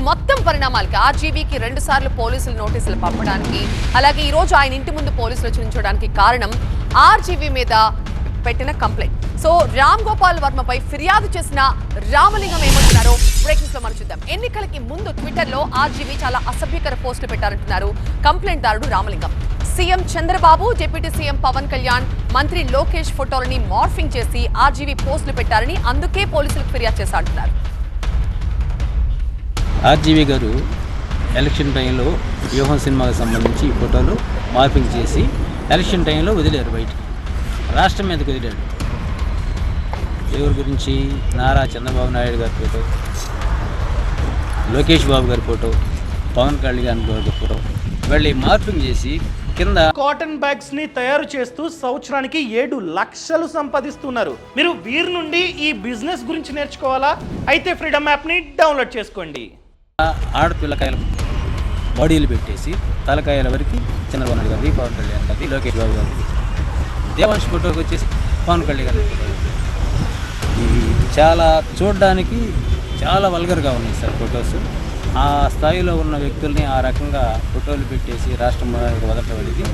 మొత్తం పరిణామాలకి ఆర్జీవీకి 2 సార్లు పోలీసులు నోటీసులు పంపడానికి, అలాగే ఈ రోజు ఆయన ఇంటి ముందు పోలీసులు చూపించడానికి కారణం ఆర్జీవీ మీద పెట్టిన కంప్లైంట్. సో రామ్ గోపాల్ వర్మపై ఫిర్యాదు చేసిన రామలింగం ఏమంటున్నారో బ్రేకింగ్స్ లో మనం చూద్దాం. ఎన్నికలకి ముందు ట్విట్టర్ లో ఆర్జీవీ చాలా అసభ్యకర పోస్టులు పెట్టారంటున్నారు కంప్లైంట్ దారుడు Ramalingam. CM Chandrababu, deputy CM Pawan Kalyan, మంత్రి లోకేష్ ఫోటోలని మార్ఫింగ్ చేసి ఆర్జీవీ పోస్టులు పెట్టారని, అందుకే పోలీసులకు ఫిర్యాదు చేశా అంటున్నారు. ఆర్జీవీ గారు ఎలక్షన్ టైంలో వ్యూహం సినిమాకి సంబంధించి ఈ ఫోటోలు మార్పింగ్ చేసి ఎలక్షన్ టైంలో వదిలేరు, బయటికి రాష్ట్రం మీదకి వదిలేడు. ఎవరి గురించి? నారా చంద్రబాబు నాయుడు గారి ఫోటో, లోకేష్ బాబు గారి ఫోటో, పవన్ కళ్యాణ్ గారి ఫోటో వెళ్ళి మార్పింగ్ చేసి కింద కాటన్ బ్యాగ్స్ ని తయారు చేస్తూ సంవత్సరానికి 7 లక్షలు సంపాదిస్తున్నారు. మీరు వీరి నుండి ఈ బిజినెస్ గురించి నేర్చుకోవాలా? అయితే ఫ్రీడమ్ యాప్ ని డౌన్లోడ్ చేసుకోండి. ఆడపిల్లకాయల బాడీలు పెట్టేసి తలకాయల వరకు చంద్రబాబు నాయుడు గారి, పవన్ కళ్యాణ్ గారి, లోకేష్ బాబు గారి, దేవాంశ్ ఫోటోకి వచ్చేసి పవన్ కళ్యాణ్ గారి ఫోటో. ఇవి చాలా చూడడానికి చాలా వల్గర్గా ఉన్నాయి సార్ ఫొటోస్. ఆ స్థాయిలో ఉన్న వ్యక్తుల్ని ఆ రకంగా ఫోటోలు పెట్టేసి రాష్ట్రం వదలటం అనేది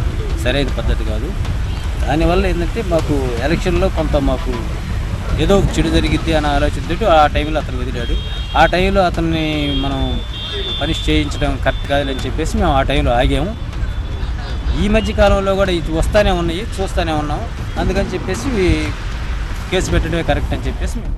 సరైన పద్ధతి కాదు. దానివల్ల ఏంటంటే మాకు ఎలక్షన్లో కొంత మాకు ఏదో చెడు జరిగిద్ది అనే ఆలోచనతో ఆ టైంలో అతను వదిలాడు. ఆ టైంలో అతన్ని మనం పనిష్ చేయించడం కరెక్ట్ కాదని చెప్పేసి మేము ఆ టైంలో ఆగాము. ఈ మధ్య కాలంలో కూడా ఇది వస్తూనే ఉన్నాయి, చూస్తూనే ఉన్నాము. అందుకని చెప్పేసి కేసు పెట్టడమే కరెక్ట్ అని చెప్పేసి మేము